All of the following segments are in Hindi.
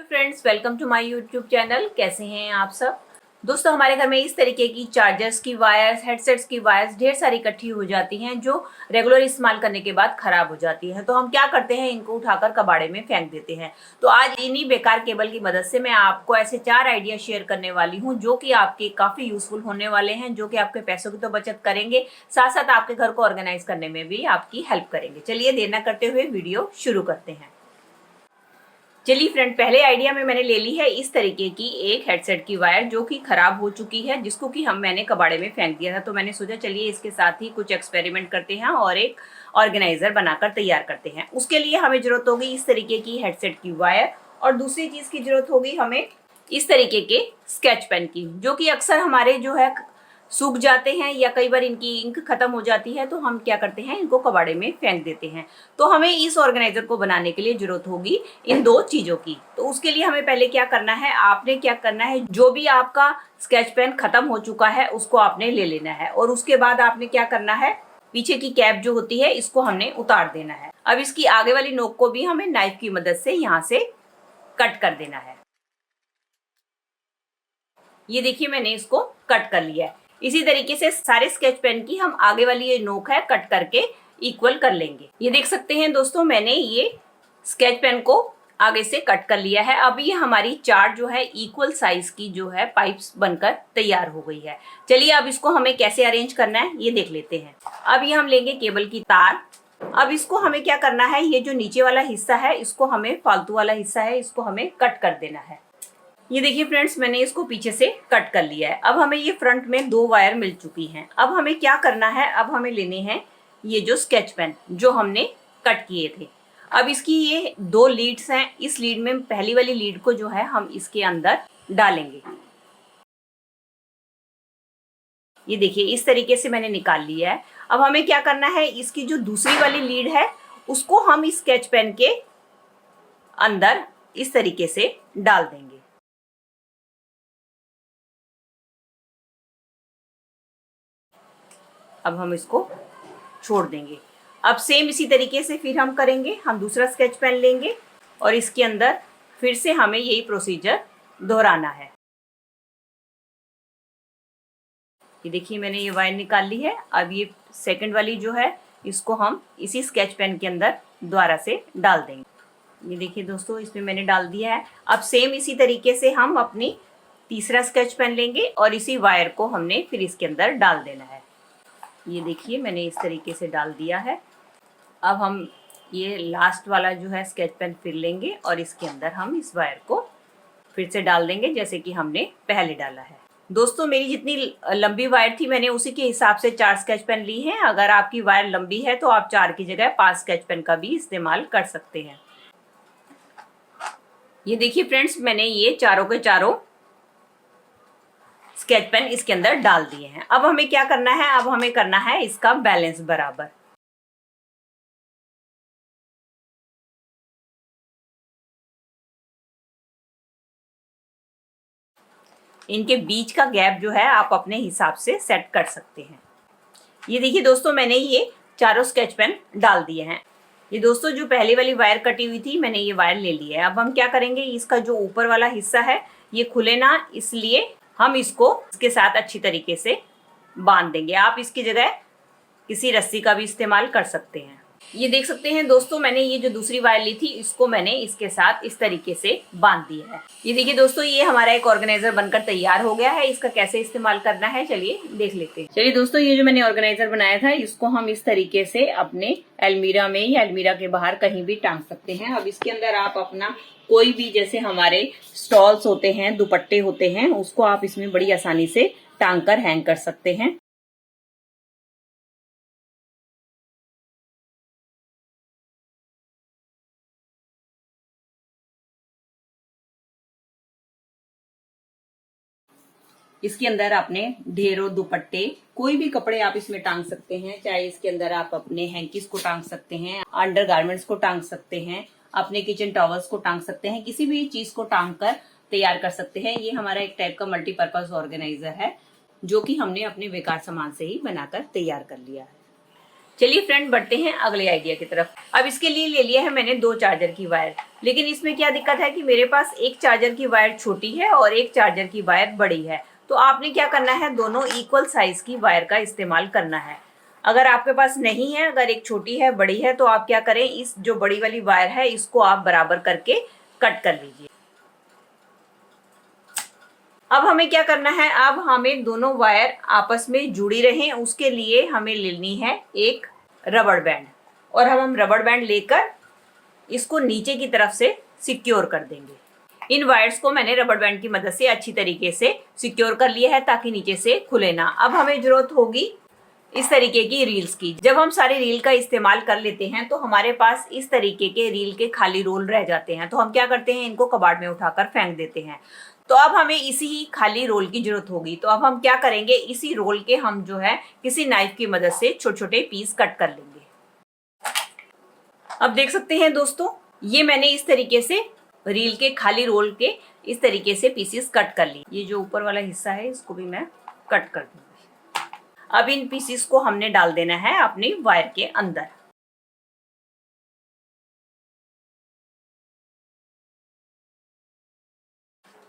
Friends, welcome to my YouTube channel. कैसे हैं आप सब दोस्तों। हमारे घर में इस तरीके की चार्जर्स की वायर्स, हेडसेट्स की वायर्स ढेर सारी इकट्ठी हो जाती हैं जो रेगुलर इस्तेमाल करने के बाद खराब हो जाती हैं। तो हम क्या करते हैं, इनको उठाकर कबाड़े में फेंक देते हैं। तो आज इन्हीं बेकार केबल की मदद से मैं आपको ऐसे 4 आइडिया शेयर करने वाली हूँ जो कि आपके काफी यूजफुल होने वाले हैं, जो कि आपके पैसों की तो बचत करेंगे, साथ साथ आपके घर को ऑर्गेनाइज करने में भी आपकी हेल्प करेंगे। चलिए देर न करते हुए वीडियो शुरू करते हैं। चलिए फ्रेंड, पहले आइडिया में मैंने ले ली है इस तरीके की एक हेडसेट की वायर जो कि खराब हो चुकी है, जिसको कि मैंने कबाड़े में फेंक दिया था। तो मैंने सोचा चलिए इसके साथ ही कुछ एक्सपेरिमेंट करते हैं और एक ऑर्गेनाइजर बनाकर तैयार करते हैं। उसके लिए हमें जरूरत होगी इस तरीके की हेडसेट की वायर, और दूसरी चीज की जरूरत होगी हमें इस तरीके के स्केच पेन की, जो कि अक्सर हमारे जो है सूख जाते हैं या कई बार इनकी इंक खत्म हो जाती है। तो हम क्या करते हैं, इनको कबाड़े में फेंक देते हैं। तो हमें इस ऑर्गेनाइजर को बनाने के लिए जरूरत होगी इन 2 चीजों की। तो उसके लिए हमें पहले क्या करना है, आपने क्या करना है, जो भी आपका स्केच पेन खत्म हो चुका है उसको आपने ले लेना है। और उसके बाद आपने क्या करना है, पीछे की कैप जो होती है इसको हमने उतार देना है। अब इसकी आगे वाली नोक को भी हमें नाइफ की मदद से यहाँ से कट कर देना है। ये देखिए, मैंने इसको कट कर लिया है। इसी तरीके से सारे स्केच पेन की हम आगे वाली ये नोक है कट करके इक्वल कर लेंगे। ये देख सकते हैं दोस्तों, मैंने ये स्केच पेन को आगे से कट कर लिया है। अब ये हमारी 4 जो है इक्वल साइज की जो है पाइप्स बनकर तैयार हो गई है। चलिए अब इसको हमें कैसे अरेंज करना है ये देख लेते हैं। अब ये हम लेंगे केबल की तार। अब इसको हमें क्या करना है, ये जो नीचे वाला हिस्सा है इसको हमें, फालतू वाला हिस्सा है इसको हमें कट कर देना है। ये देखिए फ्रेंड्स, मैंने इसको पीछे से कट कर लिया है। अब हमें ये फ्रंट में 2 वायर मिल चुकी हैं। अब हमें क्या करना है, अब हमें लेने हैं ये जो स्केच पेन जो हमने कट किए थे। अब इसकी ये 2 लीड्स हैं। इस लीड में पहली वाली लीड को जो है हम इसके अंदर डालेंगे। ये देखिए, इस तरीके से मैंने निकाल लिया है। अब हमें क्या करना है, इसकी जो दूसरी वाली लीड है उसको हम इस स्केच पेन के अंदर इस तरीके से डाल देंगे। अब हम इसको छोड़ देंगे। अब सेम इसी तरीके से फिर हम करेंगे, हम दूसरा स्केच पेन लेंगे और इसके अंदर फिर से हमें यही प्रोसीजर दोहराना है। ये देखिए, मैंने ये वायर निकाल ली है। अब ये सेकंड वाली जो है इसको हम इसी स्केच पेन के अंदर दोबारा से डाल देंगे। ये देखिए दोस्तों, इसमें मैंने डाल दिया है। अब सेम इसी तरीके से हम अपनी तीसरा स्केच पेन लेंगे और इसी वायर को हमने फिर इसके अंदर डाल देना है। ये देखिए, मैंने इस तरीके से डाल दिया है। अब हम ये लास्ट वाला जो है स्केच पेन फिर लेंगे और इसके अंदर हम इस वायर को फिर से डाल देंगे जैसे कि हमने पहले डाला है। दोस्तों, मेरी जितनी लंबी वायर थी मैंने उसी के हिसाब से 4 स्केच पेन ली हैं। अगर आपकी वायर लंबी है तो आप 4 की जगह 5 स्केच पेन का भी इस्तेमाल कर सकते हैं। ये देखिए फ्रेंड्स, मैंने ये चारों के चारों स्केच पेन इसके अंदर डाल दिए हैं। अब हमें क्या करना है, अब हमें करना है इसका बैलेंस बराबर। इनके बीच का गैप जो है आप अपने हिसाब से सेट कर सकते हैं। ये देखिए दोस्तों, मैंने ये चारों स्केच पेन डाल दिए हैं। ये दोस्तों, जो पहली वाली वायर कटी हुई थी मैंने ये वायर ले ली है। अब हम क्या करेंगे, इसका जो ऊपर वाला हिस्सा है ये खुले ना, इसलिए हम इसको इसके साथ अच्छी तरीके से बांध देंगे। आप इसकी जगह किसी रस्सी का भी इस्तेमाल कर सकते हैं। ये देख सकते हैं दोस्तों, मैंने ये जो दूसरी वायर ली थी इसको मैंने इसके साथ इस तरीके से बांध दिया है। ये देखिए दोस्तों, ये हमारा एक ऑर्गेनाइजर बनकर तैयार हो गया है। इसका कैसे इस्तेमाल करना है चलिए देख लेते हैं। चलिए दोस्तों, ये जो मैंने ऑर्गेनाइजर बनाया था इसको हम इस तरीके से अपने अलमीरा में या अलमीरा के बाहर कहीं भी टांग सकते हैं। अब इसके अंदर आप अपना कोई भी, जैसे हमारे स्टॉल्स होते हैं, दुपट्टे होते हैं, उसको आप इसमें बड़ी आसानी से टांग कर हैंग कर सकते हैं। इसके अंदर आपने ढेरों दुपट्टे, कोई भी कपड़े आप इसमें टांग सकते हैं। चाहे इसके अंदर आप अपने हैंकीज को टांग सकते हैं, अंडर गारमेंट्स को टांग सकते हैं, अपने किचन टॉवल्स को टांग सकते हैं, किसी भी चीज को टांग कर तैयार कर सकते हैं। ये हमारा एक टाइप का मल्टीपर्पज ऑर्गेनाइजर है जो कि हमने अपने बेकार सामान से ही बनाकर तैयार कर लिया है। चलिए फ्रेंड, बढ़ते हैं अगले आइडिया की तरफ। अब इसके लिए ले लिया है मैंने 2 चार्जर की वायर, लेकिन इसमें क्या दिक्कत है कि मेरे पास एक चार्जर की वायर छोटी है और एक चार्जर की वायर बड़ी है। तो आपने क्या करना है, दोनों इक्वल साइज की वायर का इस्तेमाल करना है। अगर आपके पास नहीं है, अगर एक छोटी है बड़ी है, तो आप क्या करें, इस जो बड़ी वाली वायर है इसको आप बराबर करके कट कर लीजिए। अब हमें क्या करना है, अब हमें दोनों वायर आपस में जुड़ी रहें, उसके लिए हमें लेनी है एक रबड़ बैंड, और हम रबड़ बैंड लेकर इसको नीचे की तरफ से सिक्योर कर देंगे। इन वायर्स को मैंने रबड़ बैंड की मदद से अच्छी तरीके से सिक्योर कर लिया है ताकि नीचे से खुले ना। अब हमें जरूरत होगी इस तरीके की रील्स की। जब हम सारी रील का इस्तेमाल कर लेते हैं तो हमारे पास इस तरीके के रील के खाली रोल रह जाते हैं, तो हम क्या करते हैं, इनको कबाड़ में उठाकर फेंक देते हैं। तो अब हमें इसी ही खाली रोल की जरूरत होगी। तो अब हम क्या करेंगे, इसी रोल के हम जो है किसी नाइफ की मदद से छोटे छोटे पीस कट कर लेंगे। अब देख सकते हैं दोस्तों, ये मैंने इस तरीके से रील के खाली रोल के इस तरीके से पीसेस कट कर लिए। ये जो ऊपर वाला हिस्सा है इसको भी मैं कट कर दूंगी। अब इन पीसेस को हमने डाल देना है अपनी वायर के अंदर।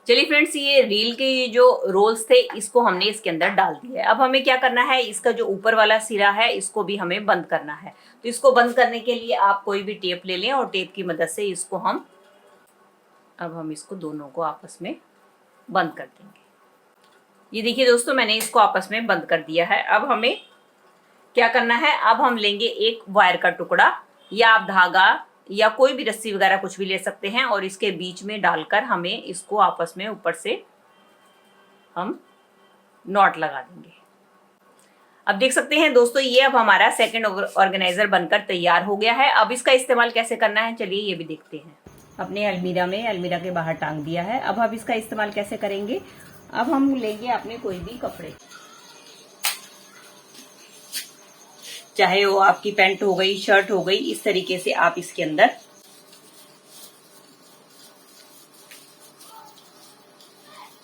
चलिए फ्रेंड्स, ये रील के जो रोल्स थे इसको हमने इसके अंदर डाल दिया है। अब हमें क्या करना है, इसका जो ऊपर वाला सिरा है इसको भी हमें बंद करना है। तो इसको बंद करने के लिए आप कोई भी टेप ले लें और टेप की मदद से इसको हम इसको दोनों को आपस में बंद कर देंगे। ये देखिए दोस्तों, मैंने इसको आपस में बंद कर दिया है। अब हमें क्या करना है, अब हम लेंगे एक वायर का टुकड़ा या आप धागा या कोई भी रस्सी वगैरह कुछ भी ले सकते हैं, और इसके बीच में डालकर हमें इसको आपस में ऊपर से हम नॉट लगा देंगे। अब देख सकते हैं दोस्तों, ये अब हमारा सेकंड ऑर्गेनाइजर बनकर तैयार हो गया है। अब इसका इस्तेमाल कैसे करना है, चलिए ये भी देखते हैं। अपने अलमीरा के बाहर टांग दिया है। अब हम इसका इस्तेमाल कैसे करेंगे, अब हम लेंगे अपने कोई भी कपड़े, चाहे वो आपकी पैंट हो गई, शर्ट हो गई, इस तरीके से आप इसके अंदर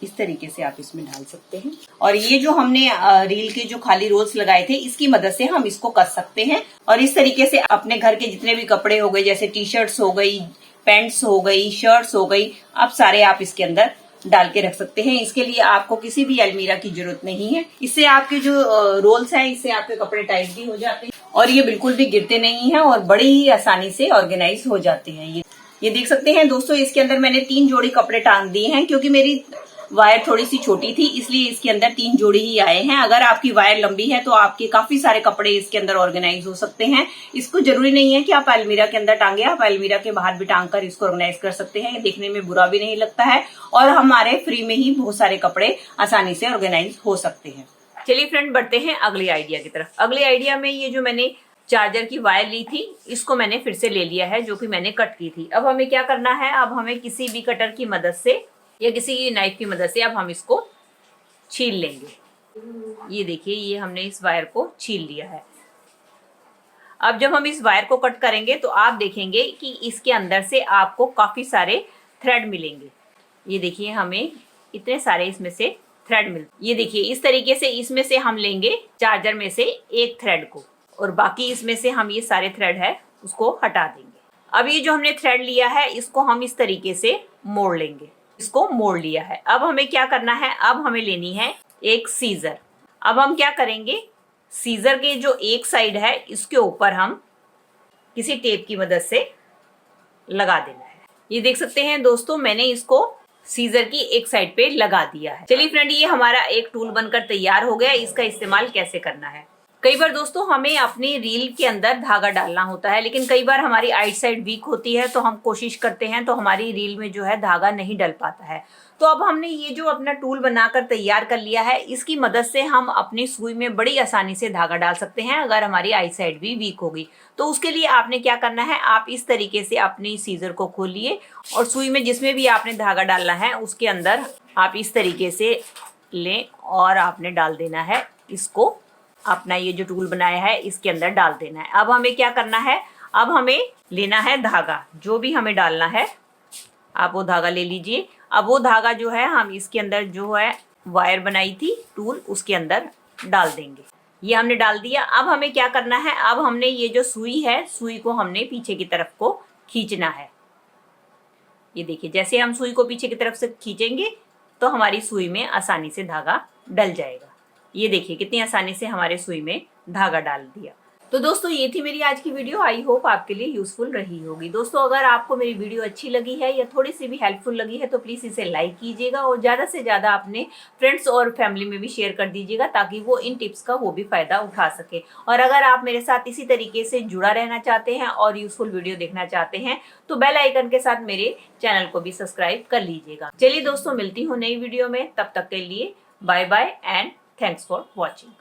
इस तरीके से आप इसमें डाल सकते हैं। और ये जो हमने रील के जो खाली रोल्स लगाए थे इसकी मदद से हम इसको कस सकते हैं। और इस तरीके से अपने घर के जितने भी कपड़े हो गए, जैसे टी शर्ट्स हो गई, पैंट्स हो गई, शर्ट्स हो गई, आप सारे आप इसके अंदर डाल के रख सकते हैं। इसके लिए आपको किसी भी अलमीरा की जरूरत नहीं है। इससे आपके जो रोल्स हैं, इससे आपके कपड़े टाइट भी हो जाते हैं और ये बिल्कुल भी गिरते नहीं हैं और बड़ी ही आसानी से ऑर्गेनाइज हो जाते हैं। ये देख सकते हैं दोस्तों, इसके अंदर मैंने 3 जोड़ी कपड़े टांग दिए हैं। क्योंकि मेरी वायर थोड़ी सी छोटी थी इसलिए इसके अंदर 3 जोड़ी ही आए हैं। अगर आपकी वायर लंबी है तो आपके काफी सारे कपड़े इसके अंदर ऑर्गेनाइज हो सकते हैं। इसको जरूरी नहीं है कि आप अलमीरा के अंदर टांगे, आप अलमीरा के बाहर भी टांग कर इसको ऑर्गेनाइज कर सकते हैं। ये देखने में बुरा भी नहीं लगता है और हमारे फ्री में ही बहुत सारे कपड़े आसानी से ऑर्गेनाइज हो सकते हैं। चलिए फ्रेंड, बढ़ते हैं अगले आइडिया की तरफ। अगले आइडिया में ये जो मैंने चार्जर की वायर ली थी इसको मैंने फिर से ले लिया है, जो कि मैंने कट की थी। अब हमें क्या करना है, अब हमें किसी भी कटर की मदद से या किसी नाइफ की मदद से अब हम इसको छील लेंगे। ये देखिए, ये हमने इस वायर को छील लिया है। अब जब हम इस वायर को कट करेंगे तो आप देखेंगे कि इसके अंदर से आपको काफी सारे थ्रेड मिलेंगे। ये देखिए, हमें इतने सारे इसमें से थ्रेड मिलते। ये देखिए, इस तरीके से इसमें से हम लेंगे चार्जर में से एक थ्रेड को और बाकी इसमें से हम ये सारे थ्रेड है उसको हटा देंगे। अब ये जो हमने थ्रेड लिया है इसको हम इस तरीके से मोड़ लेंगे। इसको मोड़ लिया है। अब हमें क्या करना है, अब हमें लेनी है एक सीजर। अब हम क्या करेंगे, सीजर के जो एक साइड है इसके ऊपर हम किसी टेप की मदद से लगा देना है। ये देख सकते हैं दोस्तों, मैंने इसको सीजर की एक साइड पे लगा दिया है। चलिए फ्रेंड, ये हमारा एक टूल बनकर तैयार हो गया। इसका इस्तेमाल कैसे करना है, कई बार दोस्तों हमें अपनी रील के अंदर धागा डालना होता है, लेकिन कई बार हमारी आइट साइड वीक होती है तो हम कोशिश करते हैं तो हमारी रील में जो है धागा नहीं डल पाता है। तो अब हमने ये जो अपना टूल बनाकर तैयार कर लिया है, इसकी मदद से हम अपनी सुई में बड़ी आसानी से धागा डाल सकते हैं अगर हमारी आइट साइड भी वीक होगी। तो उसके लिए आपने क्या करना है, आप इस तरीके से अपनी सीजर को खोलिए और सुई में जिसमें भी आपने धागा डालना है उसके अंदर आप इस तरीके से लें और आपने डाल देना है इसको। अपना ये जो टूल बनाया है इसके अंदर डाल देना है। अब हमें क्या करना है, अब हमें लेना है धागा, जो भी हमें डालना है आप वो धागा ले लीजिए। अब वो धागा जो है हम इसके अंदर जो है वायर बनाई थी टूल उसके अंदर डाल देंगे। ये हमने डाल दिया। अब हमें क्या करना है, अब हमने ये जो सुई है, सुई को हमने पीछे की तरफ को खींचना है। ये देखिए, जैसे हम सुई को पीछे की तरफ से खींचेंगे तो हमारी सुई में आसानी से धागा डल जाएगा। ये देखिए कितनी आसानी से हमारे सुई में धागा डाल दिया। तो दोस्तों ये थी मेरी आज की वीडियो। आई होप आपके लिए यूजफुल रही होगी। दोस्तों अगर आपको मेरी वीडियो अच्छी लगी है या थोड़ी सी भी हेल्पफुल लगी है तो प्लीज़ इसे लाइक कीजिएगा और ज़्यादा से ज़्यादा अपने फ्रेंड्स और फैमिली में भी शेयर कर दीजिएगा ताकि वो इन टिप्स का वो भी फ़ायदा उठा सके। और अगर आप मेरे साथ इसी तरीके से जुड़ा रहना चाहते हैं और यूजफुल वीडियो देखना चाहते हैं तो बेल आइकन के साथ मेरे चैनल को भी सब्सक्राइब कर लीजिएगा। चलिए दोस्तों, मिलती हूँ नई वीडियो में, तब तक के लिए bye bye and thanks for watching.